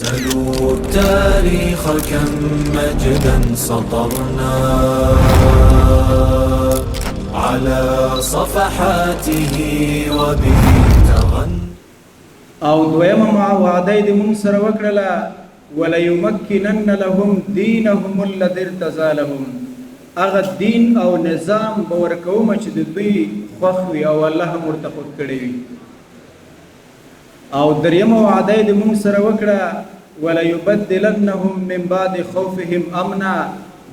سلوا التاريخ كم مجدا سطرنا على صفحاته وبه تغنى. او دویمه مع وعده د مونږ سره وکړله وليمکنن لهم دینهم الذي ارتضى لهم، هغه دین او نظام به ورکوم چې د دوی خوښ وي او الله هم ورته خوښ کړی وي. او دریمه وعده د مونږ سره وکړه وليبدلنهم من بعد خوفهم امنا،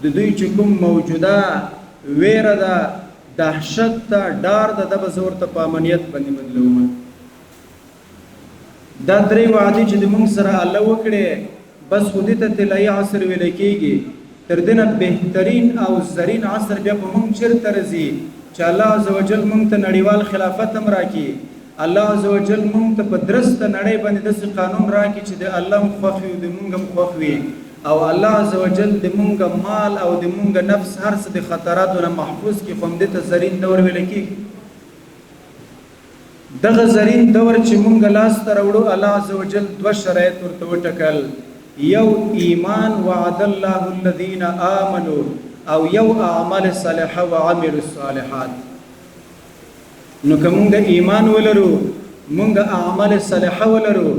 د دوی چې کوم موجوده ویره ده، دهشت ده، ډار ده، د به زه ورته په امنیت باندې بدلوم. دا درې وعدې چې د مونږ سره الله وکړې، بس خو دې ته طلایي عصر ویل کېږي. تر دې نه بهترین او زرین عصر بیا په مونږ چېرته راځي چې الله عز وجل مونږ ته نړیوال خلافت هم راکړي، الله عز وجل مونږ ته په درسته نړۍ باندې داسې قانون راکړي چې د الله هم خوښ وي او د مونږ هم خوښ وي، او الله عز وجل د مونږ مال او د مونږ نفس هر څه د خطراتو نه محفوظ کړي. خو همدې ته زرین دور ویل کېږي. دغه زرین دور چې مونږ لاسته راوړو، الله عز وجل دوه شرایط ورته وټاکل، یو ایمان وعد الله الذین آمنوا، او یو اعمال صالحه وعملوا الصالحات. نو که مونږ ایمان ولرو، مونږ اعمال صالحه ولرو،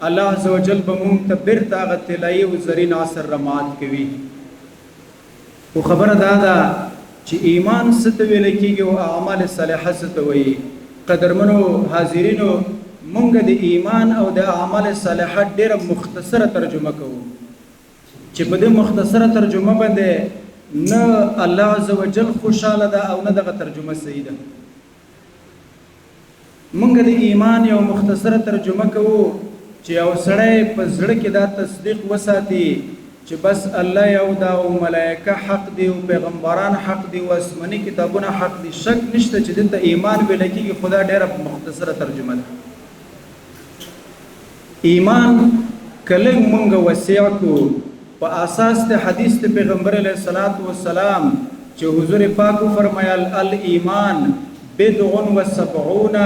الله عز وجل به مونږ ته بیرته هغه طلایي او زرین عصر رمات کوي. خو خبره دا ده چې ایمان څه ته ویل کېږي او اعمال صالحه څه ته وایي. قدرمنو حاضرینو، مونږ د ایمان او د اعمال صالحه ډیره مختصره ترجمه کوو چې په دې مختصره ترجمه باندې نه الله عز وجل خوشاله ده او نه دغه ترجمه صحیح ده. مونږ د ایمان یو مختصره ترجمه کوو چې یو سړی په زړه کې دا تصدیق وساتي چې بس الله یو ده او ملائکه حق دي او پیغمبران حق دي او آسماني کتابونه حق دي، شک نشته چې دلته ایمان ویل کېږي. خدا ډیره مختصره ترجمه ده. ایمان کله مونږ وسیع کو په اساس د حدیث د پیغمبر علیه الصلاۃ والسلام چې حضور پاک فرمایل الایمان بدع و سبعون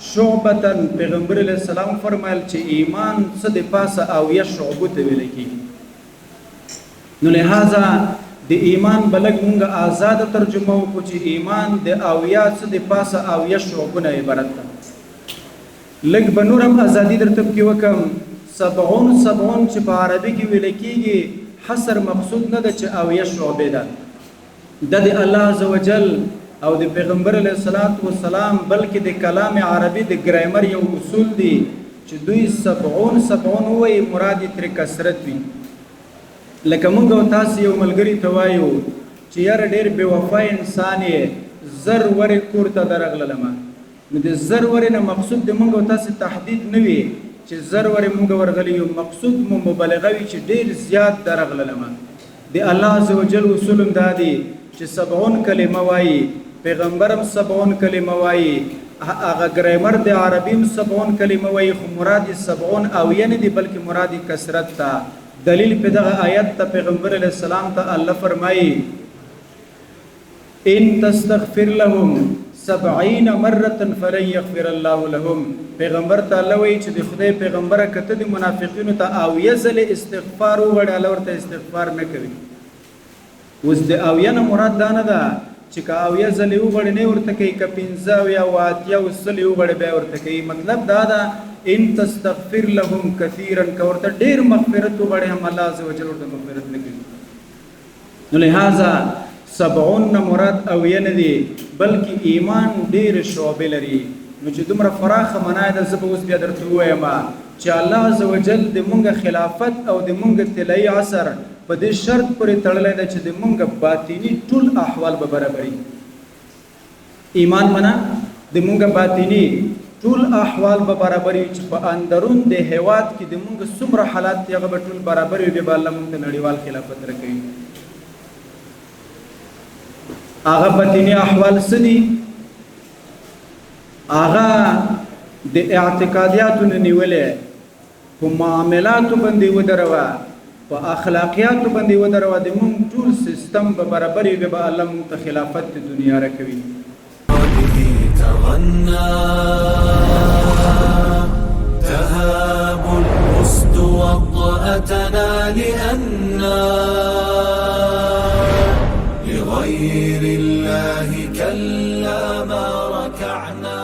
شعبه. پیغمبر علیه السلام فرمایل چې ایمان څه د پاسه او یا شعبه ته ویل کېږي. نو لہذا د ایمان بلګ مونږ آزاد ترجمه وکړو چې ایمان د اویا څه د پاسه او یا شعبه نه عبارت ده. لږ به نور هم ازادي درته کې وکم. سبعون چې په عربي کې ویل کېږي، حصر مقصود نه ده چې اویا شعبې ده، د الله عز وجل او د پیغمبر علیه الصلاۃ والسلام بلکې د کلام عربي د ګرامر یو اصول دی چې دوی سبعون وایي، مراد یې ترې کثرت وي. لکه مونږ او تاسو یو ملګري ته وایو چې یاره ډېر بې وفا انسان یې، زر ورې کور ته درغللمه. نو د زر ورې نه مقصود د مونږ او تاسو تحدید نه وي چې زر ورې مونږ ورغلی یو، مقصود مو مبالغه وي چې ډېر زیات درغللمه. د الله عز وجل اصول هم دا دی چې 70 کلمه وایي، پیغمبر هم 70 کلمه وایي، هغه ګرامر د عربي هم 70 کلمه وایي، خو مراد یې 70 او یعنی دی بلکې مراد یې کثرت ته. دلیل په دغه آیت ته پیغمبر علیه السلام ته الله فرمایي ان تستغفر لهم 70 مره فلن يغفر الله لهم. پیغمبر ته الله وایي چې د خدای پیغمبره کته د منافقینو ته او یزل استغفار وغواړي، الله ورته استغفار نه کوي. اوس د اویا نه مراد دا نه ده چې که اویا ځلې وغواړي نه ورته کوي، که 15 یا 8 یا 20 وغواړي بیا ورته کوي. مطلب دا ده ان تستغفر لهم كثيرا، که ورته ډېر مغفرت وغواړي هم الله عز وجل ورته مغفرت نه کوي. نو لہذا 70 نه مراد اویا نه دي بلکې ایمان ډېر شعبې لري. نو چې دومره فراخه معنا ده، زه به اوس بیا درته ووایم چې الله عز وجل د مونږ خلافت او د مونږ طلایي عصر په دې شرط پورې تړلی ده چې د مونږ باطینی ټول احوال به برابري. ایمان معنا د مونږ باطینی ټول احوال به برابري، چې په اندرون د هیواد کې د مونږ څومره حالات دي هغه به ټول برابر وي. بیا به الله مونږ ته نړیوال خلافت راکوي. هغه باطینی احوال څه دي؟ هغه د اعتقادیاتو نه نیولې، په معاملاتو باندې ودروه، په اخلاقیاتو باندې ودروه، د مونږ ټول سیستم به برابر وي. به الله مونږ ته خلافت د دنیا راکوي. تغنى تهاب الأسد وطأتنا لأننا لغير الله كلا ما ركعنا.